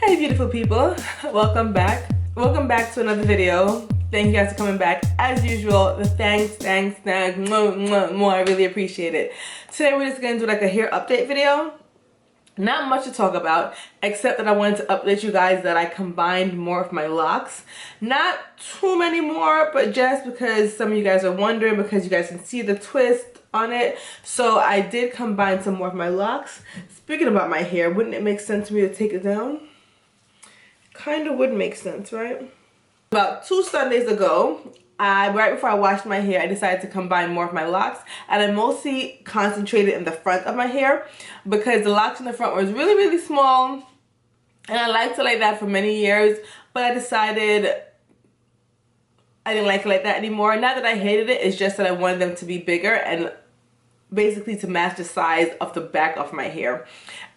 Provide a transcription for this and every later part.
Hey beautiful people, welcome back to another video. Thank you guys for coming back. As usual, the thanks, more. I really appreciate it. Today we're just gonna do like a hair update video. Not much to talk about, except that I wanted to update you guys that I combined more of my locks. Not too many more, but just because some of you guys are wondering, because you guys can see the twist on it. So I did combine some more of my locks. Speaking about my hair, wouldn't it make sense for me to take it down? Kind of would make sense, right? About 2 Sundays ago, right before I washed my hair, I decided to combine more of my locks, and I mostly concentrated in the front of my hair because the locks in the front was really small, and I liked it like that for many years, but I decided I didn't like it like that anymore. Not that I hated it, it's just that I wanted them to be bigger and basically to match the size of the back of my hair,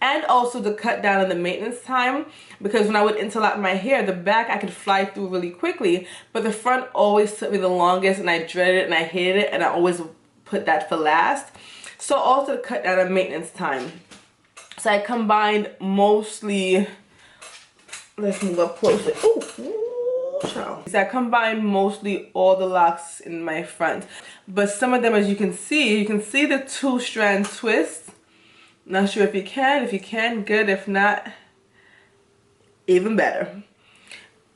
and also to cut down on the maintenance time, because when I would interlock my hair, the back I could fly through really quickly, but the front always took me the longest, and I dreaded it and I hated it, and I always put that for last. So also to cut down on maintenance time, so I combined mostly, let's move up closer. Ooh. So I combined mostly all the locks in my front, but some of them, as you can see the 2-strand twist. Not sure if you can, good. If not, even better.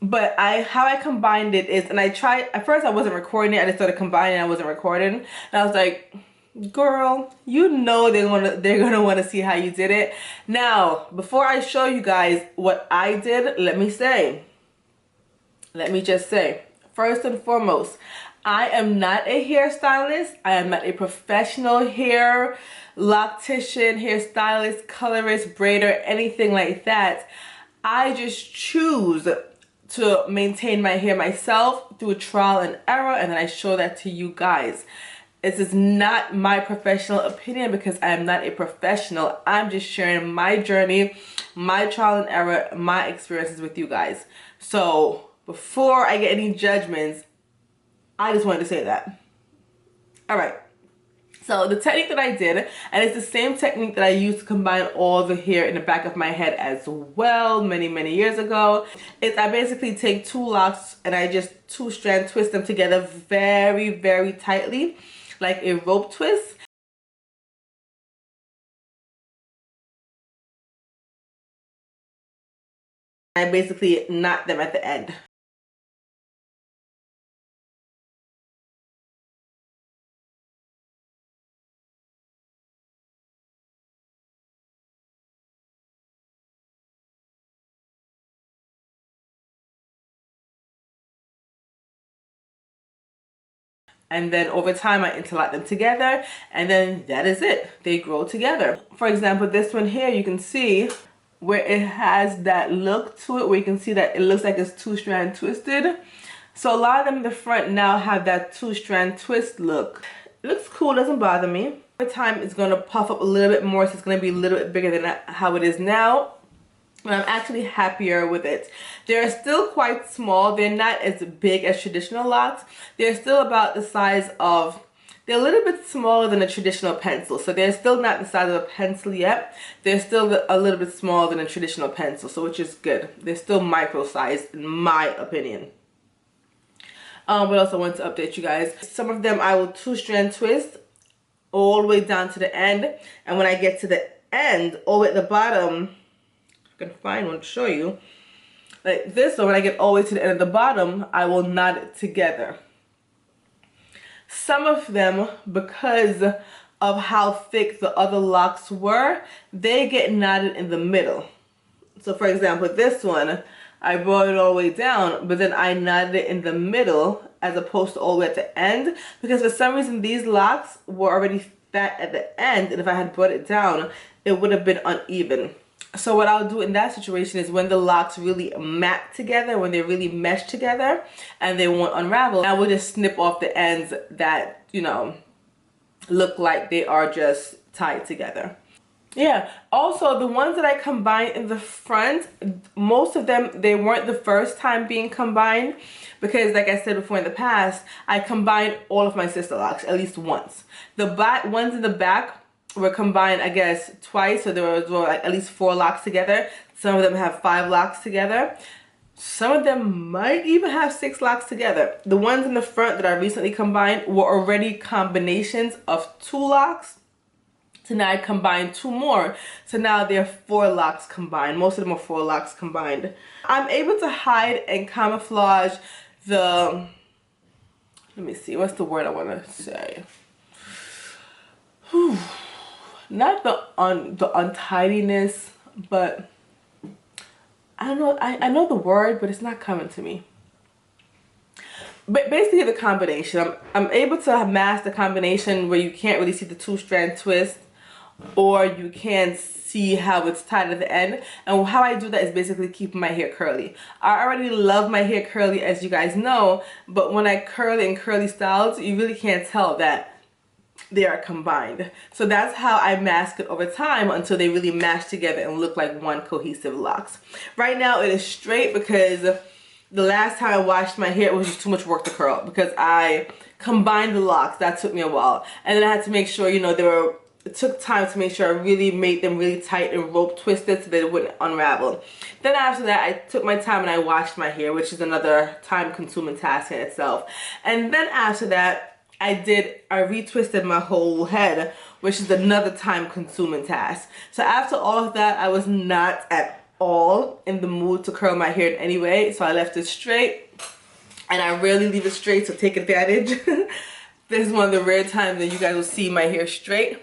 But how I combined it is, and I tried, at first I wasn't recording it, I just started combining, I wasn't recording, and I was like, girl, you know they're gonna want to see how you did it. Now, before I show you guys what I did, let me just say, first and foremost, I am not a hairstylist. I am not a professional hair loctician, hairstylist, colorist, braider, anything like that. I just choose to maintain my hair myself through trial and error, and then I show that to you guys. This is not my professional opinion because I am not a professional. I'm just sharing my journey, my trial and error, my experiences with you guys. So before I get any judgments, I just wanted to say that. All right. So the technique that I did, and it's the same technique that I used to combine all the hair in the back of my head as well many years ago, is I basically take 2 locks and I just 2-strand twist them together very tightly, like a rope twist. I basically knot them at the end. And then over time I interlock them together, and then that is it. They grow together. For example, this one here, you can see where it has that look to it, where you can see that it looks like it's 2-strand twisted. So a lot of them in the front now have that 2-strand twist look. It looks cool, doesn't bother me. Over time it's going to puff up a little bit more, so it's going to be a little bit bigger than how it is now. And I'm actually happier with it. They're still quite small. They're not as big as traditional locks. They're still about the size of, they're a little bit smaller than a traditional pencil. So they're still not the size of a pencil yet. They're still a little bit smaller than a traditional pencil, so which is good. They're still micro-sized in my opinion. What else I want to update you guys. Some of them I will 2-strand twist all the way down to the end. And when I get to the end, all the way at the bottom, can find one to show you, like this one, when I get all the way to the end of the bottom, I will knot it together. Some of them, because of how thick the other locks were, they get knotted in the middle. So for example, this one, I brought it all the way down, but then I knotted it in the middle as opposed to all the way at the end, because for some reason these locks were already fat at the end, and if I had brought it down, it would have been uneven. So what I'll do in that situation is when the locks really mat together, when they really mesh together and they won't unravel, I will just snip off the ends that, you know, look like they are just tied together. Yeah, also the ones that I combined in the front, most of them, they weren't the first time being combined, because like I said before in the past, I combined all of my Sisterlocks at least once. The ones in the back, were combined, I guess, twice, so there were like at least 4 locks together. Some of them have 5 locks together. Some of them might even have 6 locks together. The ones in the front that I recently combined were already combinations of 2 locks. So now I combined 2 more. So now there are 4 locks combined. Most of them are 4 locks combined. I'm able to hide and camouflage the, let me see, what's the word I want to say? Whew. Not the untidiness, but I don't know. I know the word, but it's not coming to me. But basically the combination. I'm able to mask the combination where you can't really see the 2-strand twist, or you can't see how it's tied at the end. And how I do that is basically keeping my hair curly. I already love my hair curly, as you guys know, but when I curl it in curly styles, you really can't tell that they are combined. So that's how I mask it over time until they really match together and look like one cohesive locks. Right now it is straight because the last time I washed my hair it was just too much work to curl, because I combined the locks. That took me a while, and then I had to make sure, you know, it took time to make sure I really made them really tight and rope twisted so that it wouldn't unravel. Then after that I took my time and I washed my hair, which is another time consuming task in itself. And then after that I retwisted my whole head, which is another time consuming task. So after all of that, I was not at all in the mood to curl my hair in any way, so I left it straight, and I rarely leave it straight, so take advantage. This is one of the rare times that you guys will see my hair straight.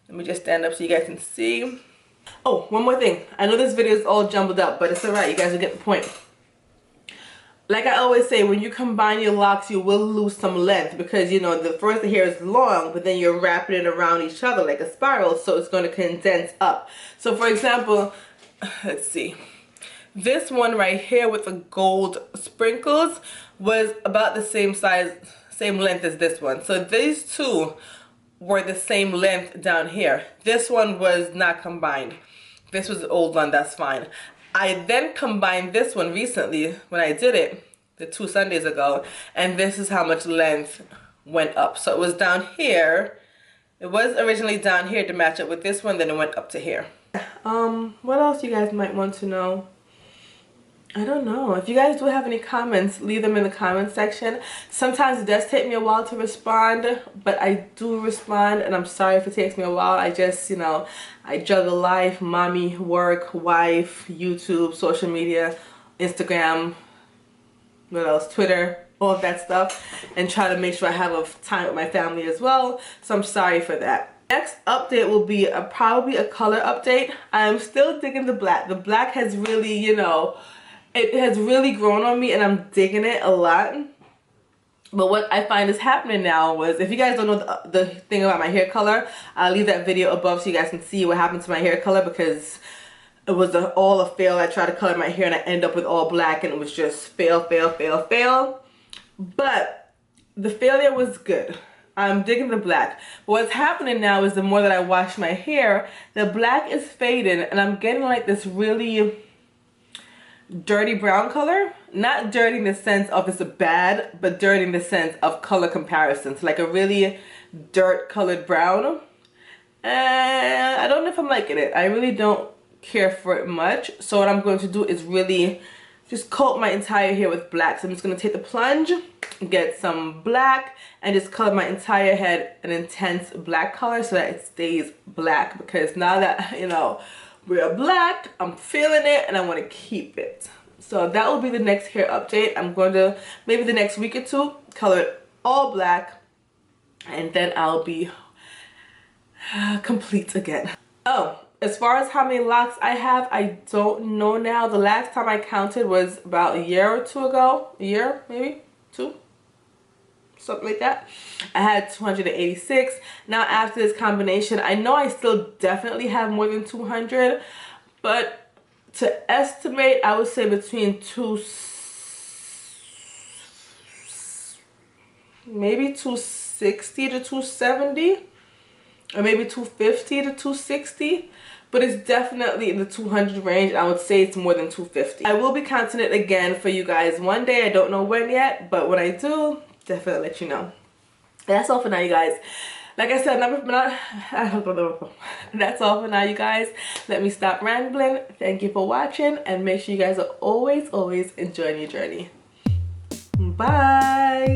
Let me just stand up so you guys can see. Oh, one more thing. I know this video is all jumbled up, but it's alright, you guys will get the point. Like I always say, when you combine your locks, you will lose some length, because, you know, the hair is long, but then you're wrapping it around each other like a spiral, so it's going to condense up. So for example, let's see, this one right here with the gold sprinkles was about the same size, same length as this one. So these two were the same length down here. This one was not combined. This was the old one, that's fine. I then combined this one recently when I did it, the 2 Sundays ago, and this is how much length went up. So it was down here. It was originally down here to match up with this one, then it went up to here. What else you guys might want to know? I don't know. If you guys do have any comments, leave them in the comment section. Sometimes it does take me a while to respond, but I do respond, and I'm sorry if it takes me a while. I just, you know, I juggle life, mommy, work, wife, YouTube, social media, Instagram, what else, Twitter, all of that stuff, and try to make sure I have time with my family as well. So I'm sorry for that. Next update will be probably a color update. I'm still digging the black. The black has really, you know, it has really grown on me, and I'm digging it a lot. But what I find is happening now was, if you guys don't know the thing about my hair color, I'll leave that video above so you guys can see what happened to my hair color, because it was all a fail. I tried to color my hair and I end up with all black, and it was just fail, fail, fail, fail. But the failure was good. I'm digging the black. But what's happening now is the more that I wash my hair, the black is fading, and I'm getting like this really dirty brown color. Not dirty in the sense of it's bad, but dirty in the sense of color comparison. So like a really dirt colored brown. And I don't know if I'm liking it. I really don't care for it much. So what I'm going to do is really just coat my entire hair with black. So I'm just going to take the plunge, get some black, and just color my entire head an intense black color so that it stays black. Because now that, you know, we're black, I'm feeling it and I want to keep it. So that will be the next hair update. I'm going to, maybe the next week or two, color it all black, and then I'll be complete again. Oh, as far as how many locks I have, I don't know now. The last time I counted was about a year or two ago. A year, maybe? 2? Something like that. I had 286. Now after this combination, I know I still definitely have more than 200, but to estimate, I would say between maybe 260 to 270, or maybe 250 to 260, but it's definitely in the 200 range. I would say it's more than 250. I will be counting it again for you guys one day. I don't know when yet, but when I do, definitely let you know. That's all for now, you guys. like I said, that's all for now, you guys. Let me stop rambling. Thank you for watching, and make sure you guys are always enjoying your journey. Bye.